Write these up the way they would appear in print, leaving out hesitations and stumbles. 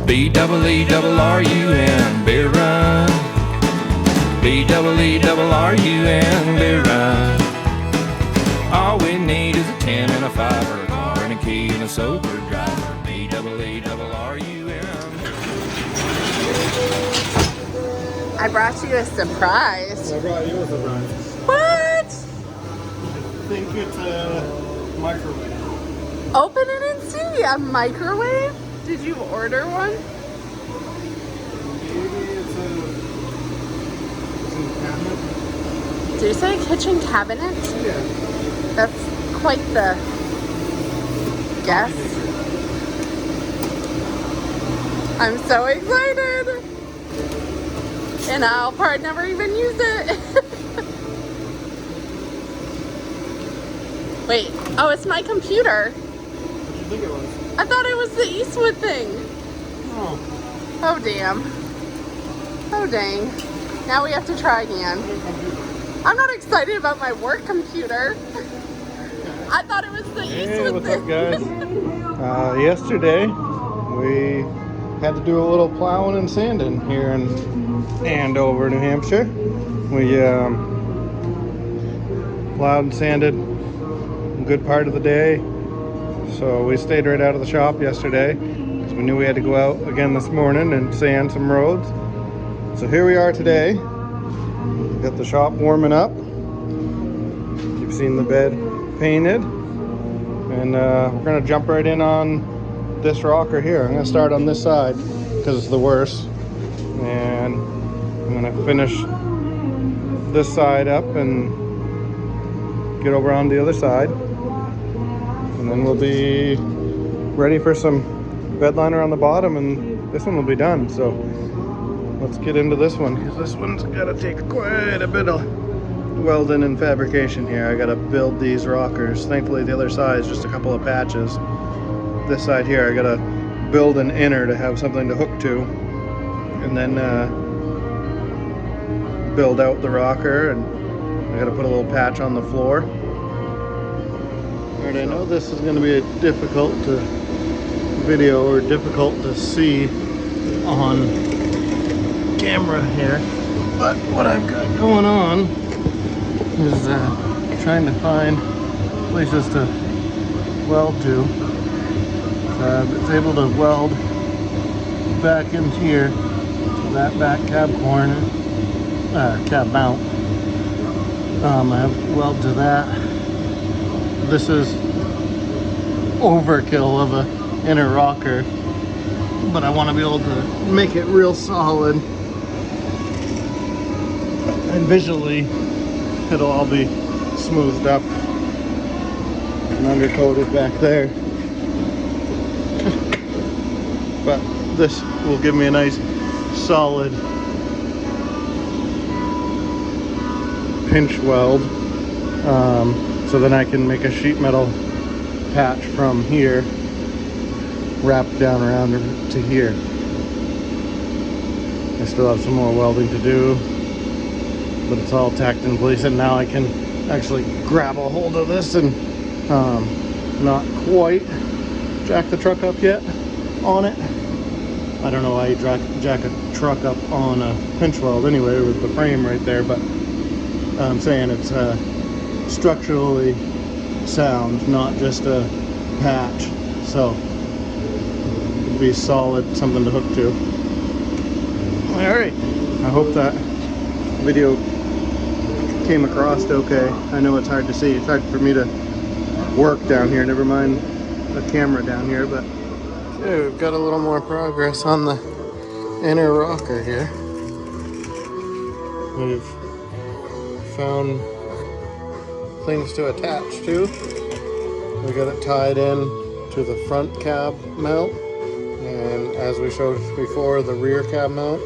B-double-E-double-R-U-N, Beer Run. B-double-E-double-R-U-N, Beer Run. All we need is a 10 and a 5 or a car and a key and a sober driver. B-double-E-double-R-U-N. I brought you a surprise. I brought you a surprise. What? I think it's a microwave. Open it and see. A microwave? Did you order one? Maybe it's a cabinet. Did you say kitchen cabinet? Yeah. That's quite the guess. I'm so excited. And I'll probably never even use it. Wait, oh, it's my computer. What did you think it was? I thought it was the Eastwood thing. Oh. Oh, damn. Oh, dang. Now we have to try again. I'm not excited about my work computer. I thought it was the Eastwood What's thing. up, guys? Yesterday, we had to do a little plowing and sanding here in Andover, New Hampshire. We plowed and sanded a good part of the day. So we stayed right out of the shop yesterday because we knew we had to go out again this morning and sand some roads. So here we are today. We've got the shop warming up. You've seen the bed painted. And we're going to jump right in on this rocker here. I'm going to start on this side because it's the worst. And I'm going to finish this side up and get over on the other side. And then we'll be ready for some bed liner on the bottom, and this one will be done. So let's get into this one, because this one's got to take quite a bit of welding and fabrication here. I got to build these rockers. Thankfully the other side is just a couple of patches. This side here I got to build an inner to have something to hook to, and then build out the rocker, and I got to put a little patch on the floor. Alright, I know this is going to be difficult to video or difficult to see on camera here, but what I've got going on is trying to find places to weld to. I was able to weld back in here to that back cab corner, cab mount. I have weld to that. This is overkill of a inner rocker, but I want to be able to make it real solid, and visually it'll all be smoothed up and undercoated back there. But this will give me a nice solid pinch weld, so then I can make a sheet metal patch from here, wrap down around to here. I still have some more welding to do, but it's all tacked in place, and now I can actually grab a hold of this and not quite jack the truck up yet on it. I don't know why you jack a truck up on a pinch weld anyway with the frame right there, but I'm saying it's structurally sound, not just a patch, so it'd be solid, something to hook to. Alright, I hope that video came across okay. I know it's hard to see, it's hard for me to work down here, never mind the camera down here, but yeah, we've got a little more progress on the inner rocker here. We've found things to attach to. We got it tied in to the front cab mount, and as we showed before, the rear cab mount.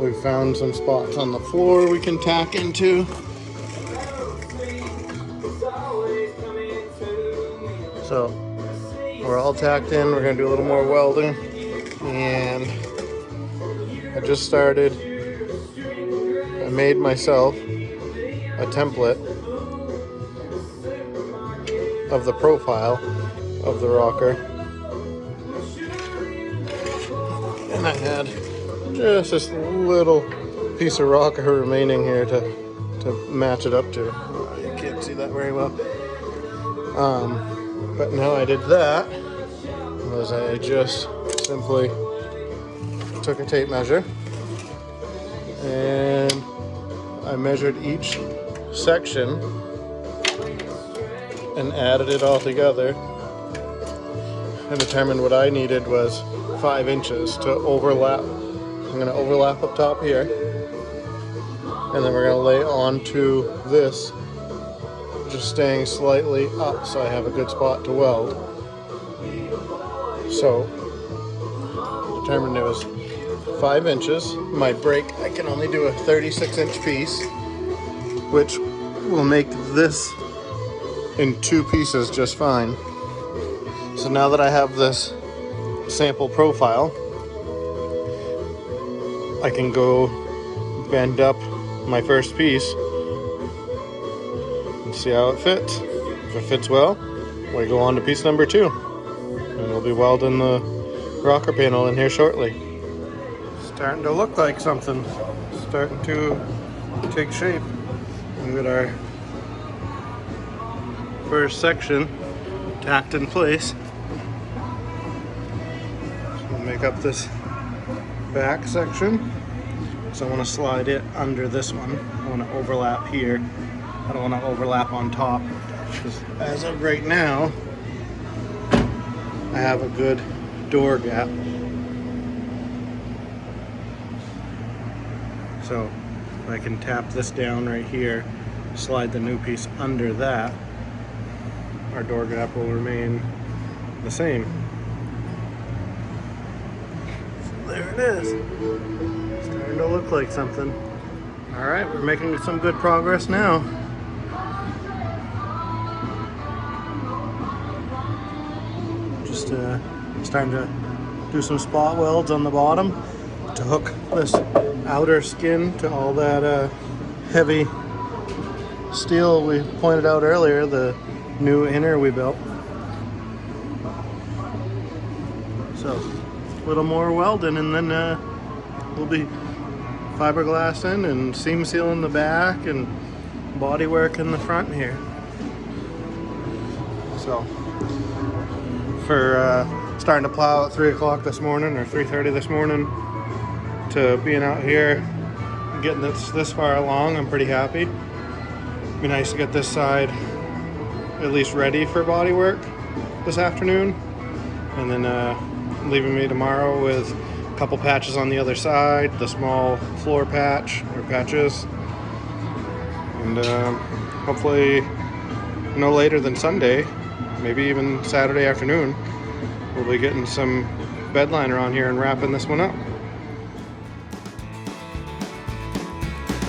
We've found some spots on the floor we can tack into. So we're all tacked in. We're gonna do a little more welding, and I just started. I made myself a template of the profile of the rocker. And I had just this little piece of rock remaining here to match it up to. You can't see that very well. But now I did that was I just simply took a tape measure and I measured each section and added it all together and determined what I needed was 5 inches to overlap. I'm going to overlap up top here, and then we're going to lay onto this, just staying slightly up so I have a good spot to weld. So determined it was 5 inches. My break, I can only do a 36-inch piece, which will make this in 2 pieces just fine. So now that I have this sample profile, I can go bend up my first piece and see how it fits. If it fits well, we go on to piece number 2, and we'll be welding the rocker panel in here shortly. Starting to look like something, starting to take shape. We've got our first section tacked in place. So we'll make up this back section. So I want to slide it under this one. I want to overlap here. I don't want to overlap on top, because as of right now, I have a good door gap. So I can tap this down right here, slide the new piece under that, our door gap will remain the same. So there it is. Starting to look like something. All right, we're making some good progress now. Just starting to do some spot welds on the bottom to hook this outer skin to all that heavy steel we pointed out earlier, the new inner we built. So a little more welding, and then we'll be fiberglassing and seam sealing the back and bodywork in the front here. So for starting to plow at 3 o'clock this morning or 3:30 this morning to being out here getting this far along, I'm pretty happy. It'd be nice to get this side at least ready for body work this afternoon, and then leaving me tomorrow with a couple patches on the other side, the small floor patch or patches, and hopefully no later than Sunday, maybe even Saturday afternoon, we'll be getting some bed liner on here and wrapping this one up.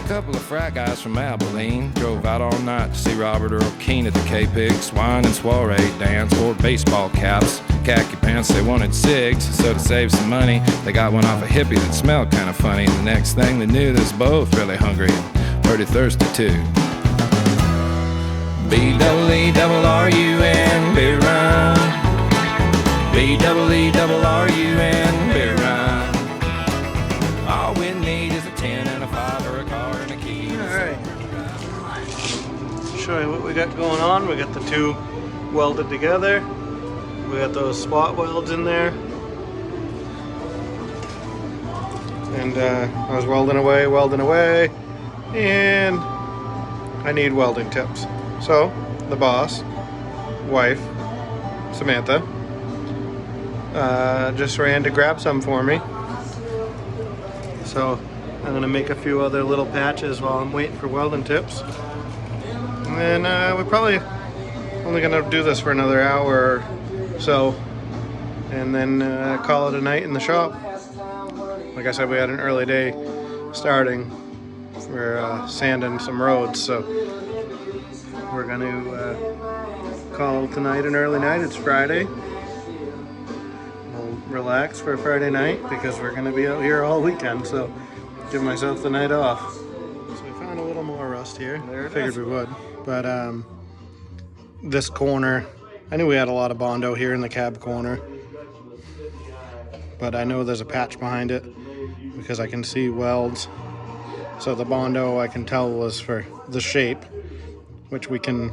A couple of frat guys from Abilene drove out all night to see Robert Earl Keen at the K-Pig Swine and Soiree dance, wore baseball caps, khaki pants. They wanted cigs, so to save some money, they got one off a hippie that smelled kind of funny. And the next thing they knew, they was both really hungry and pretty thirsty too. B-double-E-double-R-U-N, beer run. B-double-E-double-R-U-N, beer run. All we need is a 10 and a 5 or a car and a key. Alright, show you what we got going on. We got the 2 welded together. We got those spot welds in there. And I was welding away, and I need welding tips. So the boss, wife, Samantha, just ran to grab some for me. So I'm gonna make a few other little patches while I'm waiting for welding tips. And then we're probably only gonna do this for another hour or so, and then call it a night in the shop. Like I said, we had an early day starting for sanding some roads, so we're gonna call tonight an early night. It's Friday. We'll relax for Friday night because we're gonna be out here all weekend, so give myself the night off. So we found a little more rust here. I figured we would, but this corner, I knew we had a lot of Bondo here in the cab corner, but I know there's a patch behind it because I can see welds. So the Bondo I can tell was for the shape, which we can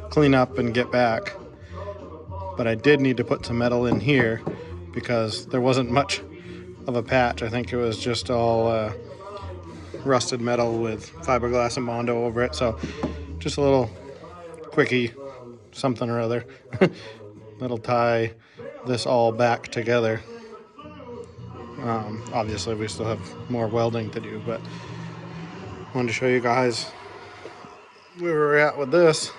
clean up and get back. But I did need to put some metal in here because there wasn't much of a patch. I think it was just all rusted metal with fiberglass and Bondo over it. So just a little quickie something or other that'll tie this all back together. Obviously we still have more welding to do, but I wanted to show you guys where we're at with this.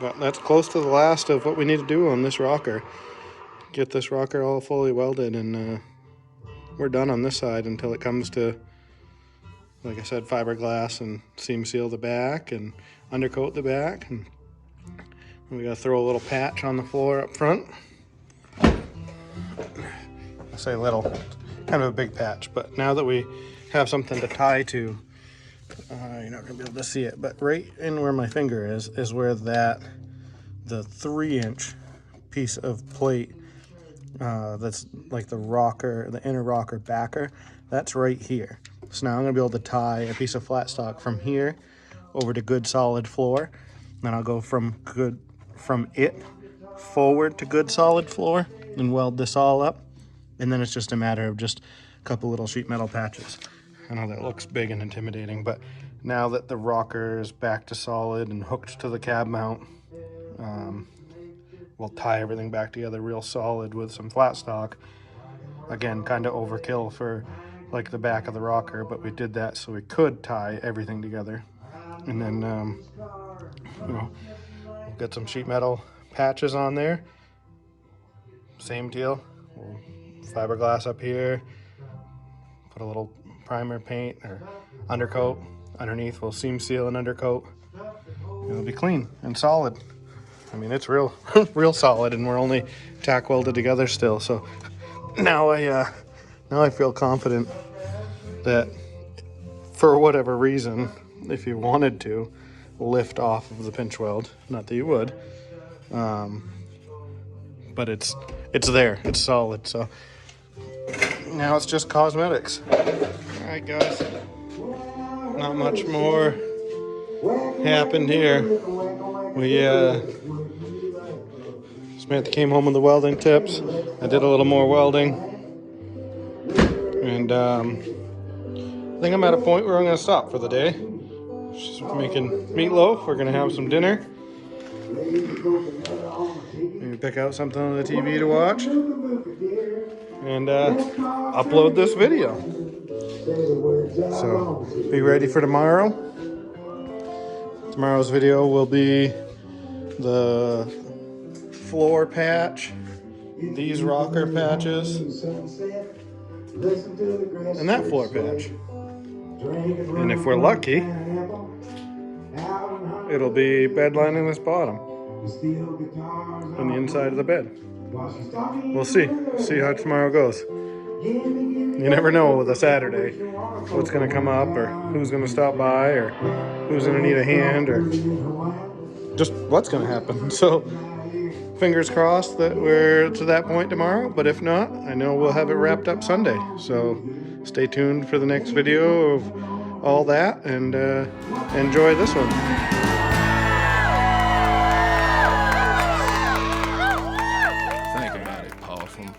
But that's close to the last of what we need to do on this rocker. Get this rocker all fully welded, and we're done on this side until it comes to, like I said, fiberglass and seam seal the back and undercoat the back. And we gotta throw a little patch on the floor up front. I say little, kind of a big patch, but now that we have something to tie to, you're not gonna be able to see it, but right in where my finger is where the 3-inch piece of plate that's like the rocker, the inner rocker backer, that's right here. So now I'm gonna be able to tie a piece of flat stock from here over to good solid floor. Then I'll go from it forward to good solid floor and weld this all up. And then it's just a matter of just a couple little sheet metal patches. I know that looks big and intimidating, but now that the rocker is back to solid and hooked to the cab mount, we'll tie everything back together real solid with some flat stock. Again, kind of overkill for like the back of the rocker, but we did that so we could tie everything together. And then, we'll get some sheet metal patches on there. Same deal. We'll fiberglass up here, put a little primer paint or undercoat underneath. We'll seam seal and undercoat. It'll be clean and solid. I mean, it's real real solid, and we're only tack welded together still. So now I feel confident that for whatever reason, if you wanted to lift off of the pinch weld, not that you would, but it's there, it's solid. So now it's just cosmetics. All right, guys, not much more happened here. We Samantha came home with the welding tips. I did a little more welding, and I think I'm at a point where I'm going to stop for the day. She's making meatloaf. We're going to have some dinner. Maybe pick out something on the TV to watch and upload this video. So be ready for tomorrow. Tomorrow's video will be the floor patch, these rocker patches, and that floor patch. And if we're lucky, it'll be bed lining this bottom on the inside of the bed. We'll see how tomorrow goes. You never know with a Saturday what's going to come up, or who's going to stop by, or who's going to need a hand, or just what's going to happen. So fingers crossed that we're to that point tomorrow, but if not, I know we'll have it wrapped up Sunday. So stay tuned for the next video of all that, and enjoy this one. Think about it, Paul. From